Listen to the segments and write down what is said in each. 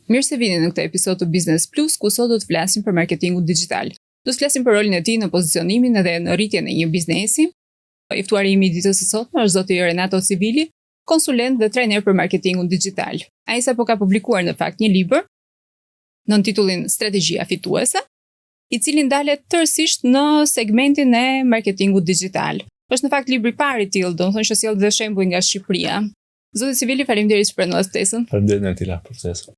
Mirë se vini në këtë episod të Business Plus, ku sot do të flasim për marketingun digital. Do të flasim për rolin e tij në pozicionimin edhe në rritjen e një biznesi. I ftuari im i ditës së sotme është zoti Renato Civili, konsulent dhe trajner për marketingun digital. Ai sapo ka publikuar në fakt një libër në titullin Strategjia fituese, i cili ndalet tërësisht në segmentin e marketingut digital. Është në fakt libri i parë i tillë, domethënë që sjell dhe shembuj nga Shqipëria. Zoti Civili, faleminderit për ftesën. Faleminderit Natila për ftesën.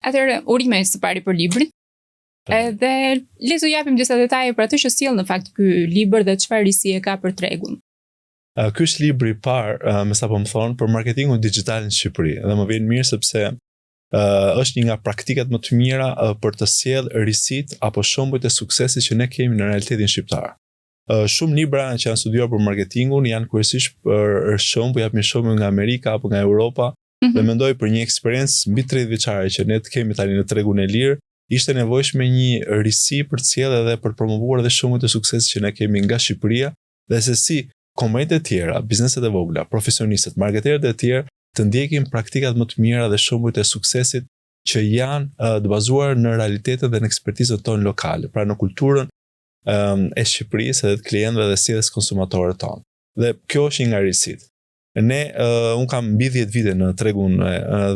Atëherë, urime së pari për librin. Edhe le të japim disa detaje për atë që sjell në fakt ky libër dhe çfarë risi e ka për tregun. Ky është libri i parë, me sapo më thon, për marketingun digital në Shqipëri. Dhe më vjen mirë sepse është një nga praktikat më të mira për të sjellë risit apo shembujt e suksesit që ne kemi në realitetin shqiptar. Shumë libra që janë studiuar për marketingun janë kryesisht për shembull, japin shembull nga Amerika apo nga Europa, dhe mendoj për një eksperiencë mbi 30 vjeçare që ne të kemi tani në tregun e lirë, ishte nevojshme një risi për të sjellë edhe për të promovuar edhe shembujt e suksesit që ne kemi nga Shqipëria, dhe se si kompanitë e tjera, bizneset e vogla, profesionistët, marketerët e tjerë të ndjekin praktikat më të mira dhe shembujt e suksesit që janë të bazuar në realitetin dhe në ekspertizën tonë lokale, pra në kulturën e Shqipërisë edhe të klientëve dhe sjelljes konsumatorëve tonë. Dhe kjo është një nga risit. Un kam mbi 10 vite në tregun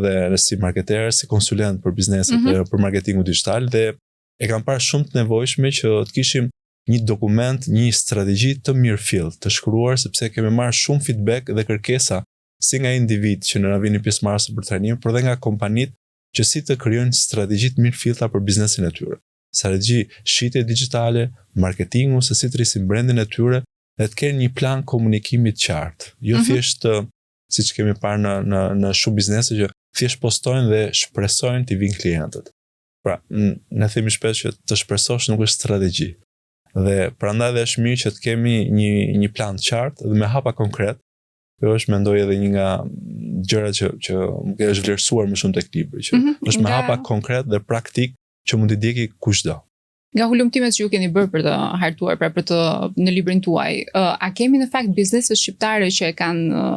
dhe si marketer, si konsulent për bizneset për marketingun digital, dhe e kam parë shumë të nevojshme që të kishim një dokument, një strategji të mirëfill, të shkruar, sepse kemi marrë shumë feedback dhe kërkesa si nga individ që na vinin pjesëmarrëse për trajnim, por edhe nga kompanitë që si të krijojnë strategji të mirëfillta për biznesin e tyre. Strategji shitje digjitale, marketingu, se si të rrisin brandin e tyre dhe të kenë një plan komunikimi të qartë. Jo thjesht siç kemi parë në shumë biznese që thjesht postojnë dhe shpresojnë të vinë klientët. Pra, ne themi shpesh që të shpresosh nuk është strategji. Dhe prandaj dhe është mirë që të kemi një plan të qartë dhe me hapa konkret. Kjo është mendoj edhe një nga gjërat që më është vlerësuar më shumë tek libri, që është me hapa konkret dhe praktik që mund t'i ndjeki kushdo. Nga hulumtimet që ju keni bërë për të hartuar, pra për të në librin tuaj, a kemi në fakt bizneset shqiptare që e kanë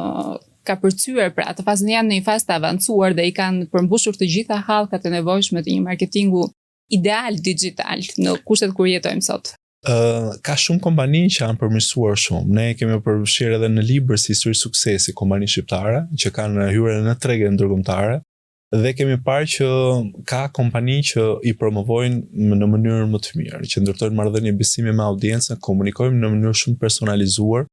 ka përcyer, pra atë fazën janë në një fazë të avancuar dhe i kanë përmbushur të gjitha hallkat e nevojshme të një marketingu ideal digital në kushtet kur jetojmë sot? Ka shumë kompani që janë përmirësuar shumë. Ne kemi përfshirë edhe në libër si histori suksesi kompani shqiptare që kanë hyrë në trege ndërkombëtare, dhe kemi parë që ka kompani që i promovojnë në mënyrë më të mirë, që ndërtojnë marrëdhënie besimi me audiencën, komunikojnë në mënyrë shumë personalizuar,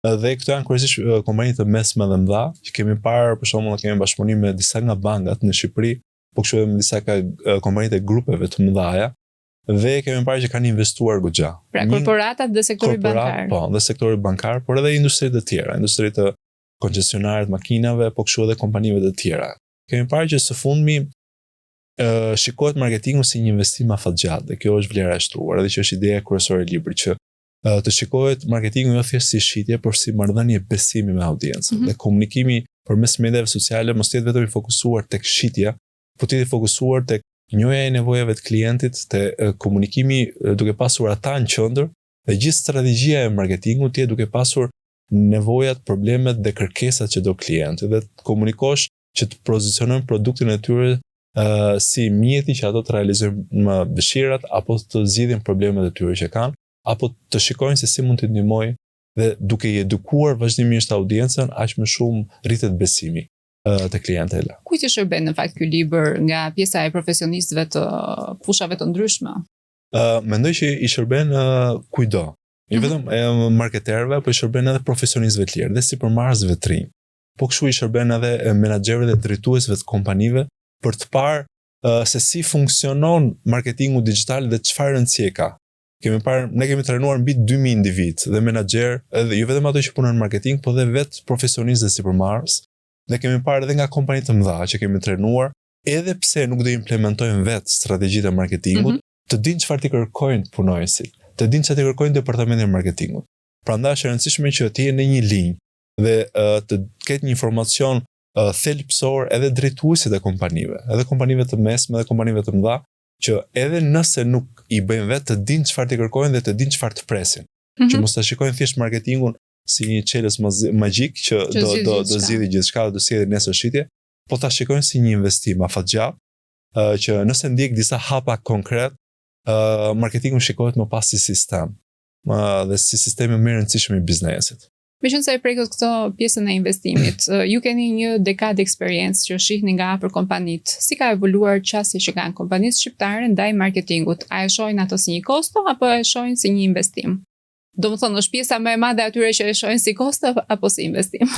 dhe këto janë kryesisht kompani të mesme dhe mëdha, që kemi parë, për shembull, kemi bashkëpunim me disa nga bankat në Shqipëri, po kështu edhe me disa kompanitë e grupeve të mëdha, dhe kemi parë që kanë investuar goxha. Pra korporatat dhe sektori bankar. Po, dhe sektori bankar, por edhe industritë të tjera, industritë të koncesionarit makinave, po kështu edhe kompanive të tjera. Kemi parë që së fundmi shikohet marketingu si një investim afatgjatë, dhe kjo është vlera e shtruar, edhe që është ideja kryesore e librit, që të shikohet marketingu jo thjesht si shitje, por si marrëdhënie besimi me audiencën. Dhe komunikimi përmes mediave sociale mos jetë vetëm i fokusuar tek shitja, por të jetë i fokusuar tek njohja e nevojave të klientit, te komunikimi duke pasur ata në qendër, dhe gjithë strategjia e marketingut të jetë duke pasur nevojat, problemet dhe kërkesat që do klienti, dhe të komunikosh që të pozicionojnë produktin e tyre si mjeti që ato të realizojnë më dëshirat, apo të zgjidhin problemet e tyre që kanë, apo të shikojnë se si mund të ndihmojnë, dhe duke i edukuar vazhdimisht audiencën, aq më shumë rritet besimi të klientëve. Kujt i shërben në fakt ky libër nga pjesa e profesionistëve të fushave të ndryshme? Mendoj që i shërben kujdo. Jo vetëm marketerëve, por i shërben edhe profesionistëve të tjerë, dhe sipërmarrësve të rinj. Po kështu i shërben edhe menaxherëve dhe drejtuesve të kompanive për të parë se si funksionon marketingu digital dhe çfarë rëndësie ka. Ne kemi trajnuar mbi 2000 individ dhe menaxher, edhe jo vetëm ato që punojnë në marketing, por edhe vetë profesionistë dhe sipërmarrës. Dhe kemi parë edhe nga kompani të mëdha që kemi trajnuar, edhe pse nuk do implementojnë vetë strategjitë e marketingut, të dinë çfarë t'i kërkojnë punonësit, të dinë çfarë t'i kërkojnë departamentin e marketingut. Prandaj është e rëndësishme që të jenë në një linjë dhe të ketë një informacion thelbësor edhe drejtuesit e kompanive, edhe kompanive të mesme dhe kompanive të mëdha, që edhe nëse nuk i bëjnë vetë të dinë çfarë t'i kërkojnë dhe të dinë çfarë të presin. Që mos ta shikojnë thjesht marketingun si një çelës magjik që do zgjidhë gjithçka dhe do sjellë nesër shitje, po ta shikojnë si një investim afatgjatë që nëse ndjek disa hapa konkret, marketingu shikohet më pas si sistem dhe si sistemi më i rëndësishëm i biznesit. Meqense e prekët këto pjesën e investimit, ju keni një dekadë eksperiencë që shihni nga afër kompanitë. Si ka evoluar çasti që kanë kompanitë shqiptare ndaj marketingut? A e shohin ato si një kosto apo e shohin si një investim? Domethënë, është pjesa më e madhe atyre që e shohin si kosto apo si investim?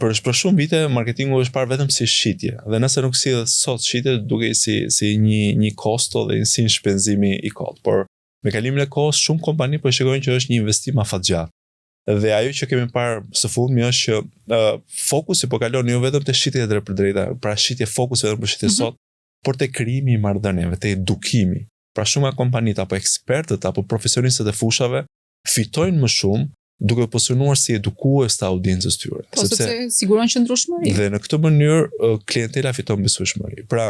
Për shumë vite marketingu është parë vetëm si shitje, dhe nëse nuk sillet sot shitje, duket si një kosto dhe si një shpenzimi i kot. Por me kalimin e kohës shumë kompani po shikojnë që është një investim afatgjatë. Dhe ajo që kemi parë së fundmi është që fokusi po kalon jo vetëm te shitja e drejta, pra shitje fokus vetëm për shitje sot, por te krijimi i marrëdhënieve, te edukimi. Pra shumë nga kompanitë apo ekspertët apo profesionistët e fushave fitojnë më shumë duke pozicionuar si edukues të audiencës tyre. Po sepse siguron qëndrueshmëri. Dhe në këtë mënyrë klientela fiton besueshmëri. Pra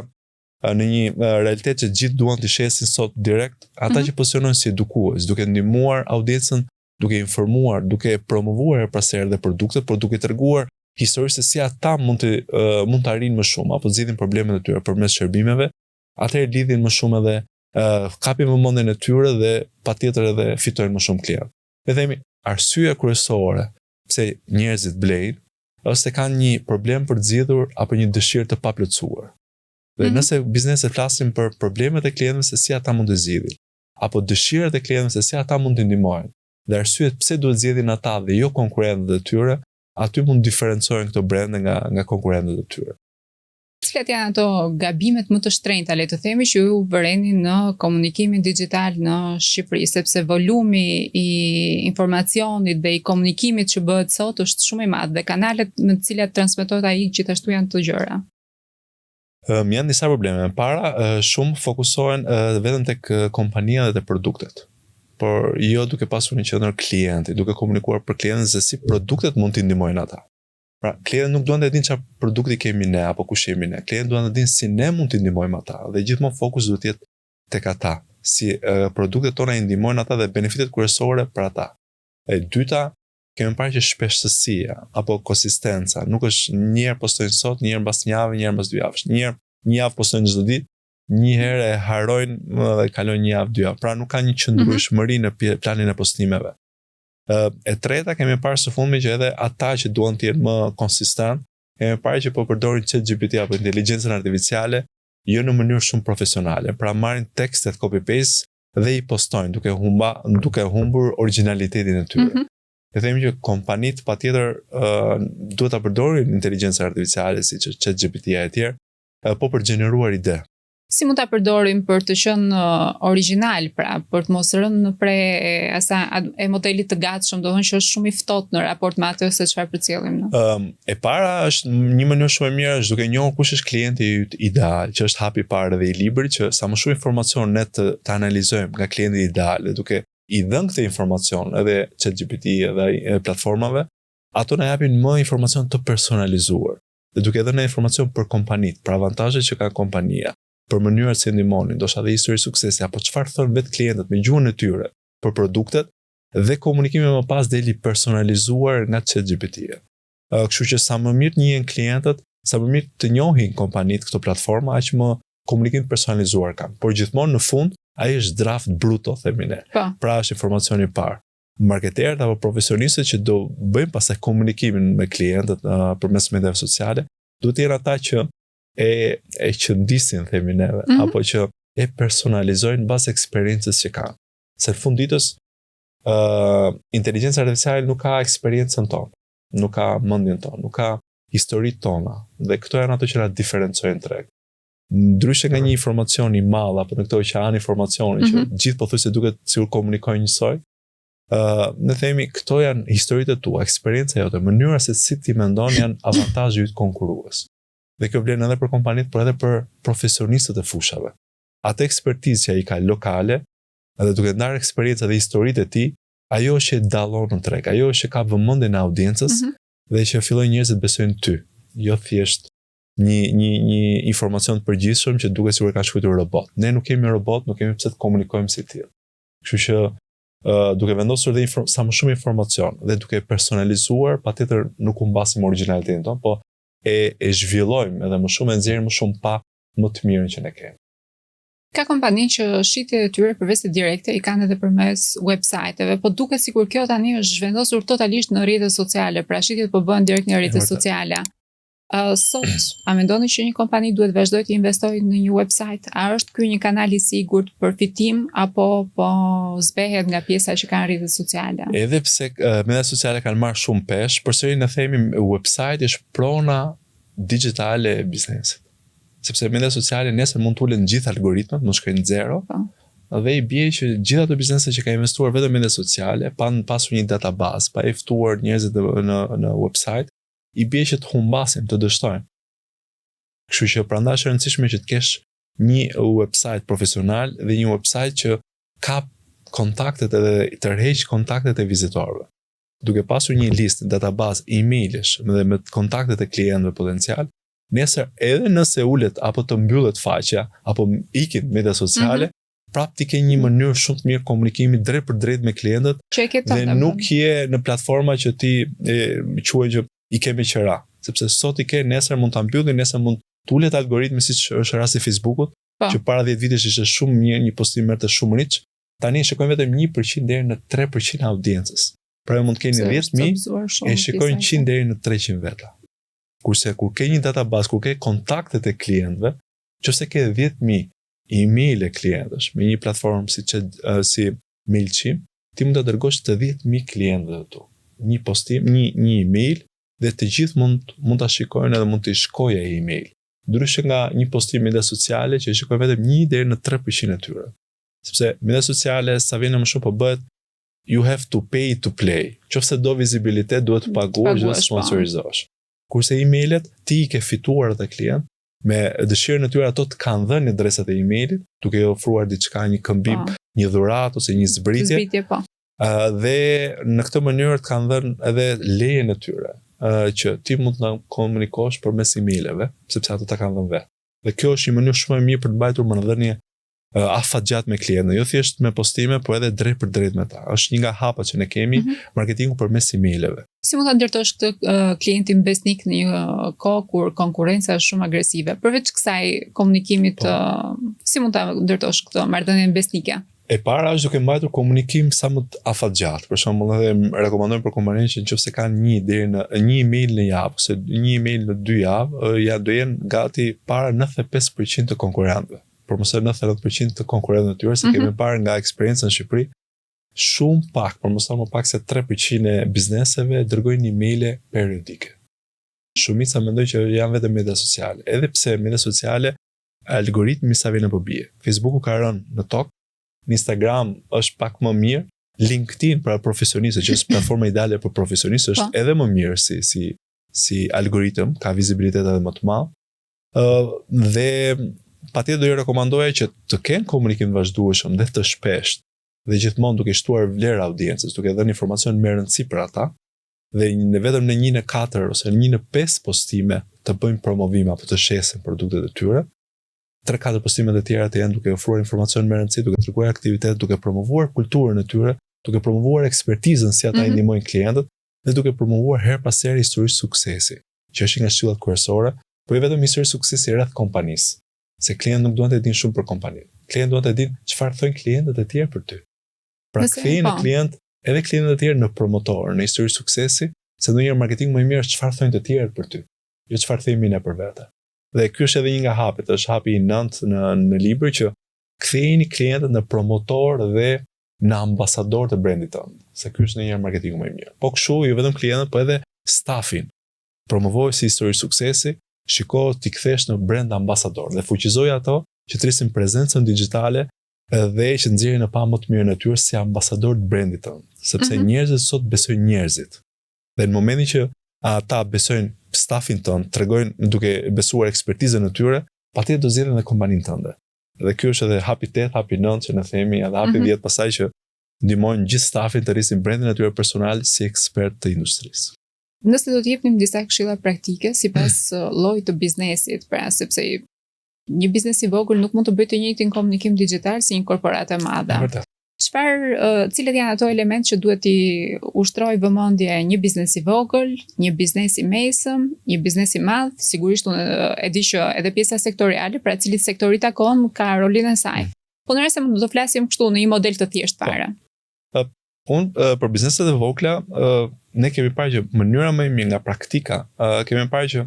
në një realitet që gjithë duan të shesin sot direkt, ata që pozicionohen si edukues, duke ndihmuar audiencën, duke informuar, duke promovuar pasherë dhe produktet, por duke treguar histori se si ata mund të arrijnë më shumë apo zgjidhin problemet e tyre përmes shërbimeve, atëherë lidhin më shumë edhe kapin vëmendjen e tyre dhe patjetër edhe fitojnë më shumë klientë. Ne themi arsyeja kryesore pse njerëzit blejnë është se kanë një problem për të zgjidhur apo një dëshirë të paplotësuar. Dhe nëse bizneset flasin për problemet e klientëve se si ata mund të zgjidhin, apo dëshirat e klientëve se si ata mund të ndihmojnë, dhe arsyet pse duhet zgjedhin ata dhe jo konkurrentët e tyre, aty mund diferencohen këto brende nga konkurrentët e tyre. Cilat janë ato gabimet më të shtrenjta, le të themi, që ju vëreni në komunikimin digjital në Shqipëri, sepse volumi i informacionit dhe i komunikimit që bëhet sot është shumë i madh dhe kanalet me të cilat transmetohet ai gjithashtu janë të gjëra. Janë disa probleme. Para, shumë fokusohen vetëm tek kompania dhe te produktet, por jo duke pasur një qendër klienti, duke komunikuar për klientën se si produktet mund t'i ndihmojnë ata. Pra, klientët nuk duan të dinë çfarë produkti kemi ne apo kush jemi ne. Klientët duan të dinë si ne mund t'i ndihmojmë ata dhe gjithmonë fokus duhet të jetë tek ata, si produktet tona i ndihmojnë ata dhe benefitet kryesore për ata. E dyta, kemi parë që shpeshtësia apo konsistenca nuk është një herë postojnë sot, një herë mbas një javë, një herë mbas 2 javësh. Një javë postojnë çdo ditë, një herë e harojnë dhe kalojnë një javë, 2 javë. Pra nuk ka një qëndrueshmëri në planin e postimeve. E treta, kemi parë së fundmi që edhe ata që duan të jenë më konsistent, kemi parë që po përdorin ChatGPT apo inteligjencën artificiale jo në mënyrë shumë profesionale. Pra marrin tekstet copy-paste dhe i postojnë duke humbur originalitetin e tyre. Ne themi që kompanitë patjetër duhet ta përdorin inteligjencën artificiale siç është ChatGPT-ja e tjerë, po për gjeneruar ide. Si mund ta përdorim për të qenë original, pra, për të mos rënë në pre e modelit të gatshëm, domethënë që është shumë i ftohtë në raport me atë se çfarë përcjellim ne. E para është një mënyrë shumë e mirë është duke njohur kush është klienti yt ideal, që është hapi i parë edhe i librit, që sa më shumë informacion ne të analizojmë nga klienti ideal, duke i dhënë këtë informacion edhe ChatGPT edhe platformave, ato na japin më informacion të personalizuar. Dhe duke dhënë informacion për kompanitë, për avantazhet që ka kompania, për mënyrat se ndihmonin, ndoshta dhe histori suksesi apo çfarë thonë vetë klientët me gjuhën e tyre për produktet dhe komunikimi më pas deli personalizuar nga ChatGPT-ja. Kështu që sa më mirë njihen klientët, sa më mirë të njohin kompanitë këto platforma, aq më komunikim personalizuar kanë. Por gjithmonë në fund ai është draft bruto themi ne. Pra është informacioni i parë. Marketerët apo profesionistët që do bëjnë pastaj komunikimin me klientët përmes mediave sociale, duhet të jenë ata që e qëndisin themi neve, apo që e personalizojnë bazë eksperiencës që kanë. Se në fund ditës inteligjenca artificiale nuk ka eksperiencën tonë, nuk ka mendjen tonë, nuk ka historitë tona, dhe këto janë ato që na diferencojnë treg. Ndryshe nga një informacion i madh apo në këto oqean informacioni që gjithë pothuajse duket sikur komunikojnë njësoj, ne themi këto janë historitë tua, eksperjenca jote, mënyra se si ti mendon janë avantazhi yt konkurrues. Dhe kjo vlen edhe për kompanitë, por edhe për profesionistët e fushave. Atë ekspertizë që ai ka lokale, edhe duke ndarë eksperjenca dhe historitë e tij, ajo që dallon në treg, ajo që ka vëmendjen e audiencës dhe që fillojnë njerëzit besojnë ty, jo thjesht një informacion të përgjithshëm që duket sikur ka shkruar robot. Ne nuk kemi robot, nuk kemi pse të komunikojmë si tillë. Kështu që duke vendosur dhe sa më shumë informacion dhe duke personalizuar, patjetër nuk humbasim origjinalitetin ton, po e zhvillojmë edhe më shumë, e nxjerrim më shumë pa më të mirën që ne kemi. Ka kompani që shitjet e tyre përveç se direkte i kanë edhe përmes website-eve, po duket sikur kjo tani është zhvendosur totalisht në rrjetet sociale, pra shitjet po bëhen direkt në rrjetet sociale. Sot, a mendoni që një kompani duhet vazhdojë të investojë në një website? A është ky një kanal i sigurt për fitim apo po zbehet nga pjesa që kanë rrjetet sociale? Edhe pse mediat sociale kanë marrë shumë peshë, përsëri ne themi website është prona digjitale e biznesit. Sepse mediat sociale nesër mund të ulen gjithë algoritmat, mund shkojnë zero, dhe i bie që gjithë ato biznese që ka investuar vetëm në media sociale, pa pasur një database, pa e ftuar njerëzit në website, i bie që të humbasin, të dështojnë. Kështu që prandaj është e rëndësishme që të kesh një website profesional dhe një website që ka kontaktet edhe tërheq kontaktet e vizitorëve. Duke pasur një listë, database, emailësh dhe me kontaktet e klientëve potencial, nesër edhe nëse ulet apo të mbyllet faqja apo ikin media sociale, prap ti ke një mënyrë shumë të mirë komunikimi drejt për drejt me klientët dhe nuk je në platforma që ti quhen që i kemi qëra, sepse sot i ke, nesër mund ta mbyllin, nesër mund të ulet algoritmi siç është rasti i Facebookut, që para 10 vitesh ishte shumë mirë, një postim merrte shumë rich, tani shikojmë vetëm 1% deri në 3% e audiencës. Pra mund të keni 10.000 e shikojnë 100 deri në 300 veta. Kurse kur ke një database, kur ke kontaktet e klientëve, nëse ke 10.000 email e klientësh me një platformë si MailChimp, ti mund të dërgosh të 10.000 klientëve tu. Një postim, një email dhe të gjithë mund ta shikojnë edhe mund të shkojë ai email. Ndryshe nga një postim media sociale që shikojnë vetëm 1 deri në 3% e tyre. Sepse media sociale sa vjen më shumë po bëhet you have to pay to play. Nëse do vizibilitet, duhet të paguash dhe të sponsorizosh. Kurse emailet, ti i ke fituar atë klient, me dëshirën e tyre ato të kanë dhënë adresat e emailit, duke ofruar diçka, një këmbim, një dhuratë ose një zbritje. Dhe në këtë mënyrë të kanë dhënë edhe lejen e tyre, që ti mund të komunikosh përmes emaileve, sepse ato ta kanë dhënë vetë. Dhe kjo është një mënyrë shumë e mirë për të mbajtur marrëdhënie afatgjat me klientë, jo thjesht me postime, por edhe drejt për drejt me ta. Është një nga hapat që ne kemi, marketingu përmes emaileve. Si mund ta ndërtosh këtë klientin besnik në një kohë kur konkurenca është shumë agresive? Përveç kësaj komunikimit, si mund ta ndërtosh këtë marrëdhënie besnike? E para është duke mbajtur komunikim sa më të afatgjat. Për shembull, edhe rekomandojmë për kompaninë që nëse kanë një email në javë ose një email në 2 javë, ja do jenë gati para 95% të konkurrentëve. Por mos e 90% të konkurrentëve të tyre, se kemi parë nga eksperjenca në Shqipëri, shumë pak, por mos më pak se 3% e bizneseve dërgojnë emaile periodike. Shumica mendoj që janë vetëm media sociale, edhe pse media sociale algoritmi sa vjen apo bie. Facebooku ka rënë në tokë, Instagram është pak më mirë, LinkedIn për profesionistë, që është platforma ideale për profesionistë, është edhe më mirë si algoritëm, ka vizibilitet edhe më të madh. Dhe patjetër do ju rekomandoja që të kenë komunikim të vazhdueshëm dhe të shpeshtë, dhe gjithmonë duke shtuar vlerë audiencës, duke dhënë informacion me rëndësi për ata, dhe vetëm në 1 në 4 ose në 1 në 5 postime të bëjmë promovime apo të shesin produktet e tyre. 3-4 postimet e tjera të janë duke ofruar informacion me rëndësi, duke treguar aktivitet, duke promovuar kulturën e tyre, duke promovuar ekspertizën si ata i ndihmojnë klientët dhe duke promovuar her pas here histori suksesi, që është nga shtylla kryesore, por jo vetëm histori suksesi rreth kompanisë. Se klienti nuk duan të dinë shumë për kompaninë. Klienti duan të dinë çfarë thonë klientët e tjerë për ty. Pra kthejnë klient, edhe klientët e tjerë në promotor, në histori suksesi, se ndonjëherë marketingu më i mirë është çfarë thonë të tjerët për ty, jo çfarë themi ne për vete. Dhe ky është edhe një nga hapet, është hapi i 9 në libër, që kthejeni klientët në promotor dhe në ambasador të brandit tënd. Se ky është ndonjëherë marketingu më i mirë. Po kështu, jo vetëm klientët, po edhe stafin. Promovoj si histori suksesi, shiko t'i kthesh në brand ambasador dhe fuqizoj ato që të rrisin prezencën digjitale dhe që nxjerrin në pamje më të mirë në tyre si ambasador të brandit tënd, sepse njerëzit sot besojnë njerëzit. Dhe në momentin që ata besojnë stafin tënd, tregojnë duke besuar ekspertizën e tyre, patjetër do zgjedhin edhe kompaninë tënde. Dhe ky është edhe hapi 8, hapi 9 që ne themi, edhe hapi 10 pasaj që ndihmojnë gjithë stafin të rrisin brandin e tyre personal si ekspert të industrisë. Nëse do të jepnim disa këshilla praktike sipas llojit të biznesit, pra sepse një biznes i vogël nuk mund të bëjë të njëjtin komunikim digital si një korporatë e madhe. cilat janë ato elementë që duhet i ushtrojë vëmendje një biznes i vogël, një biznes i mesëm, një biznes i madh? Sigurisht unë e di që edhe pjesa sektoriale, pra cilit sektori takon, ka rolin e saj. Po në rreth se mund të flasim kështu në një model të thjeshtë para. Unë për bizneset e vogla, ne kemi parë që mënyra më e mirë nga praktika, kemi parë që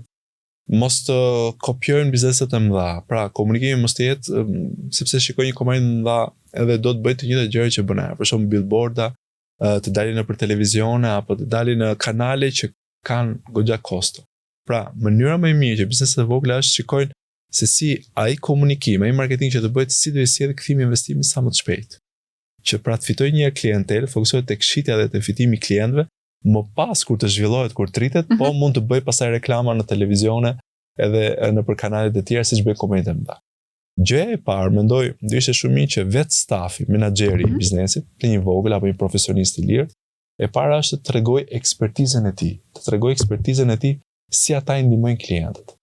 mos të kopjojnë bizneset e mëdha. Pra, komunikimi mos të jetë, sepse shikoj një kompani të mëdha edhe do të bëjë të njëjtat gjëra që bën ajo. Për shembull billboarda, të dalin nëpër televizione apo të dalin në kanale që kanë goxha kosto. Pra, mënyra më e mirë që bizneset e vogla është shikojnë se si ai komunikim, ai marketing që të bëhet, si do i sjellë kthimin e investimit sa më të shpejt. Që pra të fitojë një klientel, fokusohet tek shitja dhe te fitimi i klientëve, më pas kur të zhvillohet, kur të rritet, po mund të bëj pastaj reklama në televizione edhe nëpër kanalet e tjera siç bëjnë kompanitë e mëdha. Gjëja e parë, mendoj, do ishte shumë mirë që vetë stafi, menaxheri i biznesit, të një vogël apo një profesionist i lirë, e para është të tregoj ekspertizën e tij, si ata i ndihmojnë klientët.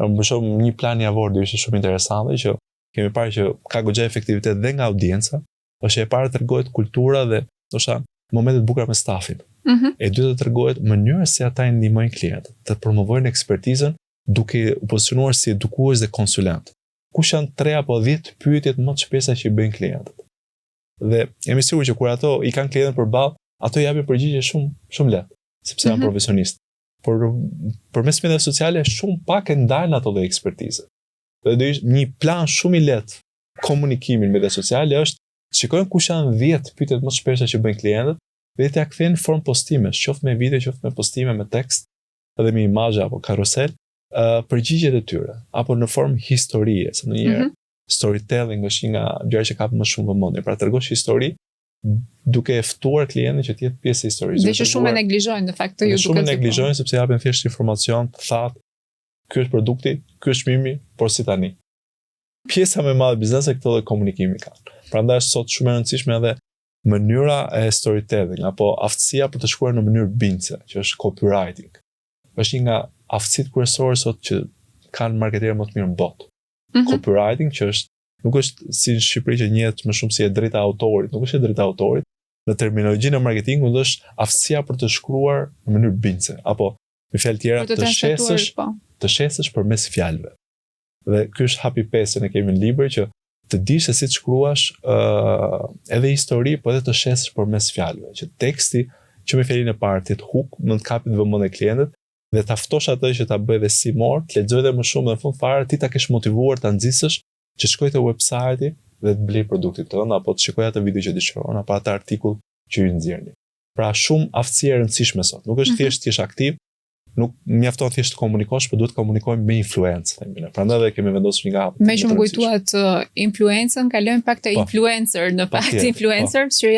Për shembull, një plan javor do ishte shumë interesante që kemi parë që ka goxha efektivitet dhe nga audienca, është e para tregohet kultura dhe ndoshta momentet e bukura me stafin. E dyta tregohet mënyra si ata i ndihmojnë klientët, të promovojnë ekspertizën duke u pozicionuar si edukues dhe konsulent. Kush janë 3 apo 10 pyetjet më të shpesa që i bëjnë klientët. Dhe jam i sigurt që kur ato i kanë klientën përballë, ato i japin përgjigje shumë lehtë, sepse janë profesionistë. Por përmes mediave sociale shumë pak e ndajnë ato dhe ekspertizë. Dhe do ishte një plan shumë i lehtë komunikimin me media sociale është shikojnë kush janë 10 pyetjet më të shpeshta që bëjnë klientët dhe t'ia kthejnë në formë postime, qoftë me video, qoftë me postime me tekst, edhe me imazhe apo karusel, përgjigjet e tyre, apo në formë historie, se ndonjëherë storytelling është një nga gjërat që kapin më shumë vëmendje. Pra tregosh histori duke e ftuar klientin që të jetë pjesë e historisë. Dhe që shumë e neglizhojnë në fakt të ju duket. Shumë e neglizhojnë sepse japin thjesht informacion, thatë, ky është produkti, ky është çmimi, por si tani. Pjesa më e madhe e biznesit këto dhe komunikimi kanë. Prandaj është sot shumë e rëndësishme edhe mënyra e storytelling apo aftësia për të shkruar në mënyrë bindse, që është copywriting. Është një nga aftësitë kryesore sot që kanë marketerë më të mirë në botë. Copywriting që është nuk është si në Shqipëri që njihet më shumë si e drejta e autorit, nuk është e drejta e autorit. Në terminologjinë e marketingut është aftësia për të shkruar në mënyrë bindse, apo me fjalë tjera të shesësh përmes fjalëve. Dhe ky është hapi 5 që ne kemi në libër, që të dish se si të shkruash edhe histori, po edhe të shesësh përmes fjalëve, që teksti që me fjalën e parë të jetë hook, mund të kapë vëmendjen e klientit dhe ta ftosh atë që ta bëj dhe si mor, të lexoj dhe më shumë dhe në fund fare ti ta kesh motivuar ta nxisësh që shkoj te website-i dhe të blej produktin tënd apo të shikoj atë video që dëshiron apo atë artikull që ju nxjerrni. Pra shumë aftësi e rëndësishme sot. Nuk është thjesht t'jesh aktiv, nuk mjafton thjesht të komunikosh, por duhet të komunikojmë me influencë, themi ne. Prandaj edhe kemi vendosur një hap. Me që më kujtuat influencën, kalojmë pak te influencer, në fakt influencers që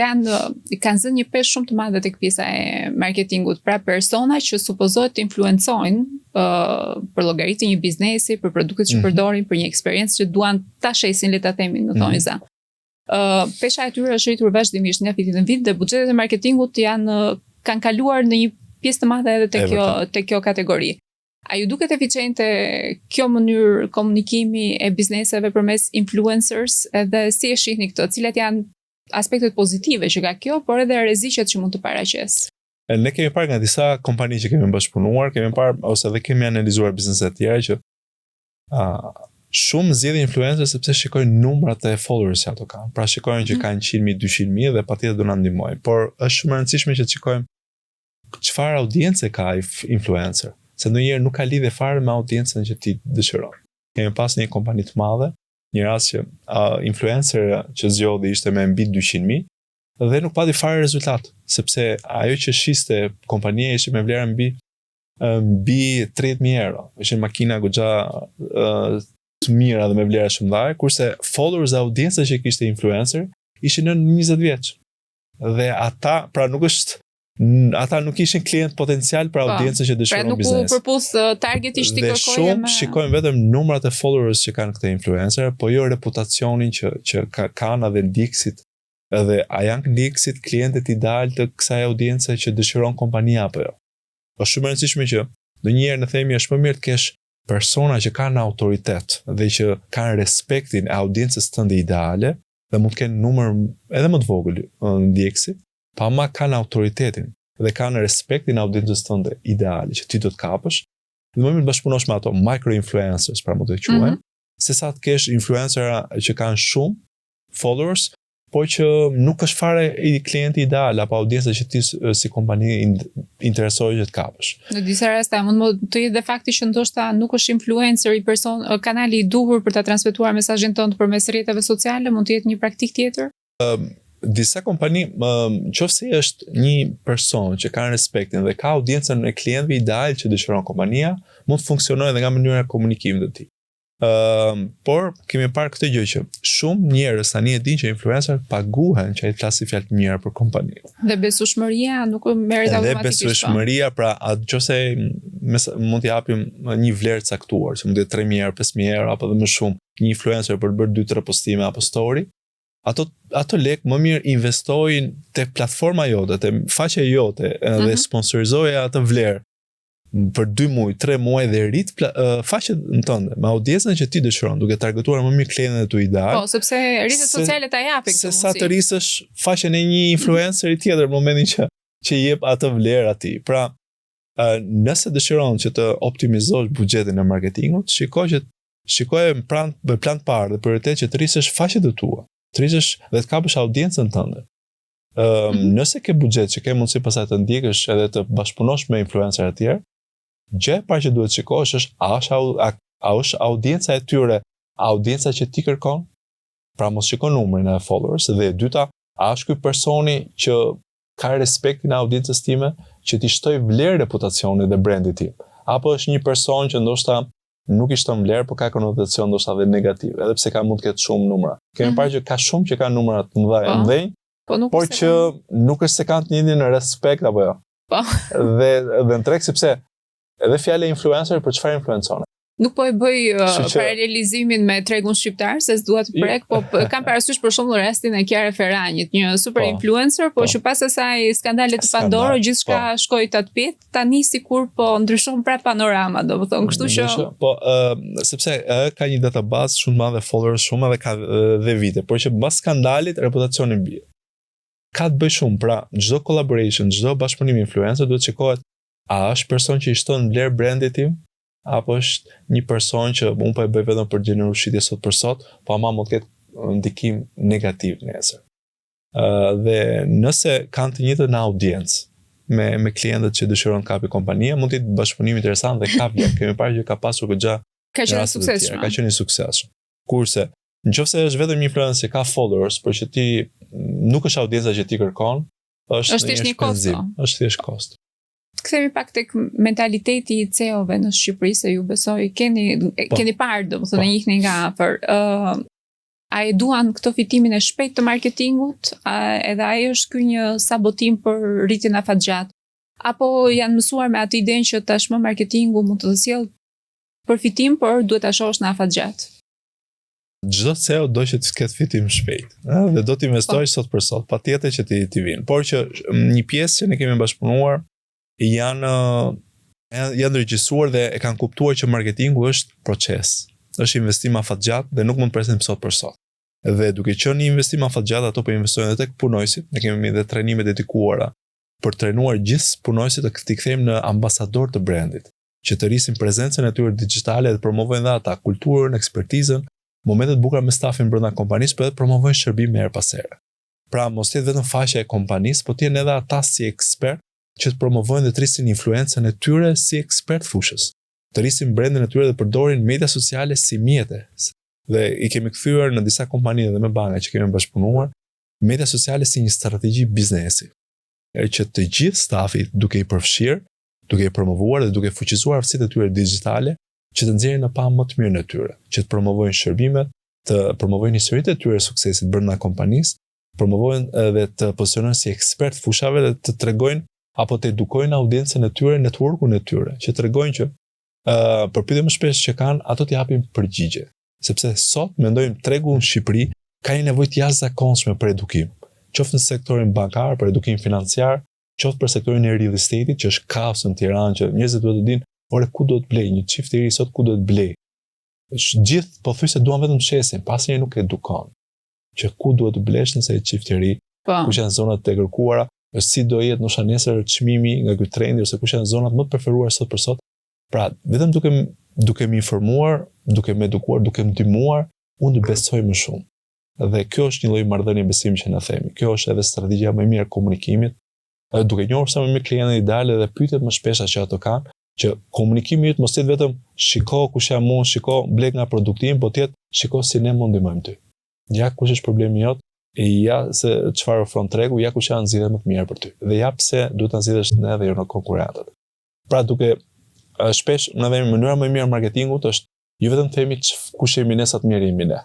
kanë zënë një peshë shumë të madhe tek pjesa e marketingut, pra persona që supozohet të influencojnë për llogaritë një biznesi, për produktet që përdorin, për një eksperiencë që duan ta shesin, le ta themi në thonjë za. Pesha e tyre është rritur vazhdimisht nga viti në vit dhe buxhetet e marketingut kanë kaluar në një pjesë të madhe edhe te kjo kategori. A ju duket eficiente kjo mënyrë komunikimi e bizneseve përmes influencers, edhe si e shihni këtë? Cilat janë aspektet pozitive që ka kjo, por edhe rreziqet që mund të paraqes? Ne kemi parë nga disa kompani që kemi bashkëpunuar, kemi parë ose edhe kemi analizuar biznese të tjera që shumë zgjedhin influencer sepse shikojnë numrat e followers që ato kanë. Pra shikojnë që kanë 100.000, 200.000 dhe patjetër do na ndihmojnë. Por është shumë e rëndësishme që të shikojmë çfarë audiencë ka influencer, se ndonjëherë nuk ka lidhje fare me audiencën që ti dëshiron. Kemi pas një kompani të madhe, një rast që influencer që zgjodhi ishte me mbi 200.000 dhe nuk pati fare rezultat, sepse ajo që shiste kompania ishte me vlerë mbi 30.000 euro. Ishin makina goxha të mira dhe me vlera shumë dhaje, kurse followers e audiencës që kishte influencer ishin në 20 vjeç. Dhe ata, pra ata nuk ishin klient potencial për audiencën që dëshiron biznes. Pra nuk u përpus targetisht i kërkoje. Dhe shumë shikojnë vetëm numrat e followers që kanë këta influencer, po jo reputacionin që kanë edhe ndjekësit, edhe a janë ndjekësit klientët ideal të kësaj audiencë që dëshiron kompania apo jo. Është shumë e rëndësishme që ndonjëherë ne themi është më mirë të kesh persona që kanë autoritet dhe që kanë respektin e audiencës tënde ideale, dhe mund të kenë numër edhe më të vogël ndjekësi, pa ama kanë autoritetin dhe kanë respektin audiencës tënde ideale që ti do të kapësh. Në momentin të bashkëpunosh me ato micro-influencers, pra mund të quajmë, se sa të kesh influencera që kanë shumë followers, po që nuk është fare i klienti ideal apo audiencë që ti si kompani interesohesh që të kapësh. Në disa raste mund të jetë dhe fakti që ndoshta nuk është influencer i kanali i duhur për ta transmetuar mesazhin tënd përmes rrjeteve sociale, mund të jetë një praktikë tjetër? Disa kompani, nëse është një person që ka respektin dhe ka audiencën e klientëve ideal që dëshiron kompania, mund të funksionojë edhe nga mënyra e komunikimit të tij. Por kemi parë këtë gjë që shumë njerëz tani e dinë që influencerët paguhen që ai të flasë fjalë të mira për kompaninë. Dhe besueshmëria nuk merret automatikisht. Dhe besueshmëria, pra nëse mund t'i japim një vlerë caktuar, që mund të jetë 3.000 euro, 5.000 euro apo edhe më shumë, një influencer për të bërë 2-3 postime apo story, ato lek më mirë investojnë te platforma jote, te faqja jote dhe sponsorizoje atë vlerë për 2 muaj, 3 muaj dhe rrit faqen tënde me audiencën që ti dëshiron, duke targetuar më mirë klientët tu ideal. Po, sepse rrjetet sociale ta japin këtë mundësi. Se sa të rrisësh faqen e një influenceri tjetër në momentin që jep atë vlerë atij. Pra, nëse dëshiron që të optimizosh buxhetin e marketingut, shikoje me plan të parë dhe prioritet që të rrisësh faqet e tua, të rrisësh dhe të kapësh audiencën tënde. Nëse ke buxhet që ke mundësi pastaj të ndjekësh edhe të bashkëpunosh me influencerë të tjerë, gjë e parë që duhet shikosh është a është audienca e tyre audienca që ti kërkon? Pra mos shiko numrin e followers, dhe e dyta, a është ky personi që ka respektin e audiencës time që ti shtoj vlerë reputacionit dhe brandit tim? Apo është një person që ndoshta nuk i shton vlerë, por ka konotacion ndoshta dhe negativ, edhe pse mund të ketë shumë numra. Kemi parë që ka shumë që kanë numra të mëdha, por që nuk është se kanë të njëjtin respekt apo jo. Po. Dhe në treg sepse edhe fjala influencer për çfarë influencon? Nuk po e bëj paralelizimin me tregun shqiptar, se s'dua të prek, po kam parasysh për shembull rastin e Kiara Ferranjit, një super influencer, po që pas asaj skandalet të Pandorë, gjithçka shkoi tatpit, tani sikur po ndryshon prap panorama, domethënë, kështu që po sepse ka një database shumë të madhe followers shumë edhe ka dhe vite, por që mbas skandalit reputacioni bie. Ka të bëj shumë, pra çdo collaboration, çdo bashkëpunim influencer duhet shikohet a është person që i shton vlerë brandit tim, apo është një person që unë po e bëj vetëm për gjenerushitje sot për sot, po ama mund të ketë ndikim negativ nesër. Dhe nëse kanë të njëjtën audiencë me klientët që dëshiron të kapi kompania, mund të jetë bashkëpunim interesant dhe ka vlerë. Kemi parë që ka pasur goxha ka qenë suksesshëm. Ka qenë suksesshëm. Kurse nëse është vetëm një influencer që ka followers, por që ti nuk është audienca që ti kërkon, është thjesht një kost. Është thjesht kost. Kthehemi pak tek mentaliteti i CEO-ve në Shqipëri, se ju besoj keni parë, domethënë njihni nga afër. A e duan këto fitimin e shpejtë të marketingut, edhe ai është ky një sabotim për rritjen e afatgjat, apo janë mësuar me atë idenë që tashmë marketingu mund të sjellë përfitim, por duhet ta shohësh në afatgjat? Çdo CEO do që të ketë fitim shpejt, dhe do të investojë sot për sot, patjetër që ti vinë. Por që një pjesë që ne kemi bashkëpunuar janë ndërgjegjësuar dhe e kanë kuptuar që marketingu është proces, është investim afatgjat dhe nuk mund të presim sot për sot. Dhe duke qenë një investim afatgjat, ato po investojnë edhe tek punojësit, ne kemi edhe trajnime dedikuara për trenuar gjithë punojësit të kthejmë në ambasador të brandit, që të rrisin prezencën e tyre digjitale dhe promovojnë dhe ata kulturën, ekspertizën, momentet bukura me stafin brenda kompanisë, por edhe promovojnë shërbime her pas here. Pra mos jetë vetëm faqja e kompanisë, por të jenë edhe ata si ekspert që të promovojnë dhe të rrisin influencën e tyre si ekspert fushës, të rrisin brandin e tyre dhe përdorin media sociale si mjete. Dhe i kemi kthyer në disa kompani dhe me banka që kemi bashkëpunuar, media sociale si një strategji biznesi, që të gjithë stafi duke i përfshirë, duke i promovuar dhe duke fuqizuar aftësitë e tyre digjitale, që të nxjerrin në pamje më të mirën e tyre, që të promovojnë shërbimet, të promovojnë historitë e tyre suksesit brenda kompanisë, promovojnë dhe të pozicionojnë si ekspert fushave dhe të tregojnë apo të edukojnë audiencën e tyre, networkun e tyre, që tregojnë që për pyetje më shpesh që kanë, ato t'i japin përgjigje. Sepse sot mendojmë tregu në Shqipëri ka një nevojë të jashtëzakonshme për edukim, qoftë në sektorin bankar, për edukim financiar, qoftë për sektorin e real estate-it, që është kaos në Tiranë, që njerëzit duhet të dinë, ore ku do të blej, një çift i ri sot ku do të blej. Gjithë pothuajse duan vetëm shesin, pasi nuk edukon. që ku duhet të blesh nëse je çiftëri, kush janë zonat e kërkuara, si do jetë ndoshta nesër çmimi nga ky trendi ose kush janë zonat më të preferuara sot për sot. Pra, vetëm duke më informuar, duke më edukuar, duke më ndihmuar, unë të besoj më shumë. Dhe kjo është një lloj marrëdhënie besimi që na themi. Kjo është edhe strategjia më e mirë e komunikimit, duke njohur sa më mirë klientin ideal dhe pyetjet më shpesha që ato kanë, që komunikimi yt mos jetë vetëm shiko kush jam unë, shiko blek nga produkti im, po të jetë shiko si ne mund ndihmojmë ty. Ja kush është problemi jot, e ja se çfarë ofron tregu, ja kush janë zgjidhjet më të mira për ty. Dhe ja pse duhet ta zgjidhësh ne dhe jo në konkurrentët. Pra duke shpesh në mënyra më e mirë marketingut është jo vetëm të themi kush jemi ne sa të mirë jemi ne,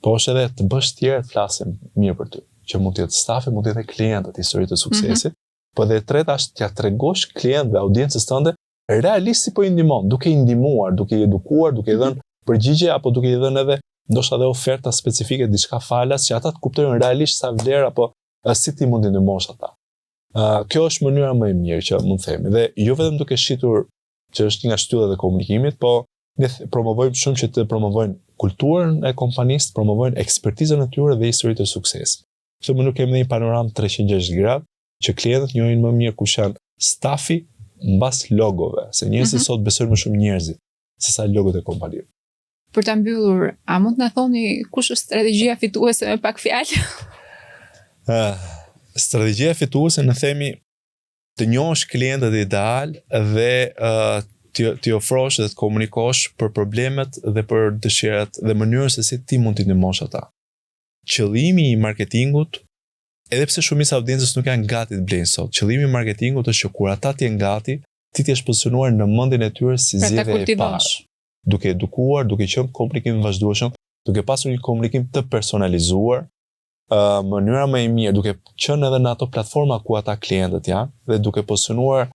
po është edhe të bësh tjerë të flasin mirë për ty, që mund të jetë stafi, mund të jetë klientët, historitë të suksesit, po dhe e treta është t'ja tregosh klientëve, audiencës tënde realisht si po i ndihmon, duke i ndihmuar, duke i edukuar, duke i dhënë përgjigje apo duke i dhënë edhe ndoshta edhe oferta specifike, diçka falas që ata të kuptojnë realisht sa vlerë apo si ti mund të ndihmosh ata. Kjo është mënyra më e mirë që mund të themi dhe jo vetëm duke shitur që është një nga shtyllat e komunikimit, po ne promovojmë shumë që të promovojnë kulturën e kompanisë, promovojnë ekspertizën e tyre dhe historitë të suksesit. Kështu më nuk kemi një panoramë 360 gradë që klientët njohin më mirë kush janë stafi mbas logove, se njerëzit sot besojnë më shumë njerëzit sesa logot e kompanive. Për ta mbyllur, a mund të na thoni kush është strategjia fituese me pak fjalë? Strategjia fituese në themi të njohësh klientët ideal dhe t'i ofrosh dhe të komunikosh për problemet dhe për dëshirat dhe mënyrën se si ti mund t'i ndihmosh ata. Qëllimi i marketingut, edhe pse shumica e audiencës nuk janë gati të blejnë sot, qëllimi i marketingut është që kur ata të jenë gati, ti t'jesh pozicionuar në mendjen e tyre si zgjedhje e parë. Duke edukuar, duke qenë komunikim vazhdueshëm, duke pasur një komunikim të personalizuar, mënyra më e mirë, duke qenë edhe në ato platforma ku ata klientët janë dhe duke pozicionuar,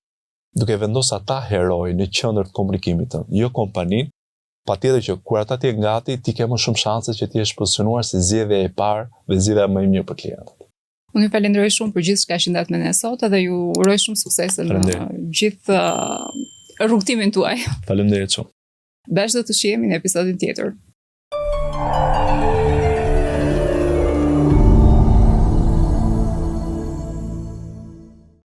duke vendosur ata heroj në qendër të komunikimit tënd, jo kompaninë. Patjetër që kur ata të jenë gati, ti ke më shumë shanse që ti jesh pozicionuar si zgjedhja e parë dhe zgjedhja më e mirë për klientët. Unë ju falenderoj shumë për gjithë çka që ndat me ne sot dhe ju uroj shumë sukses në gjithë rrugtimin tuaj. Faleminderit shumë. Bashkë do të shihemi në episodin tjetër.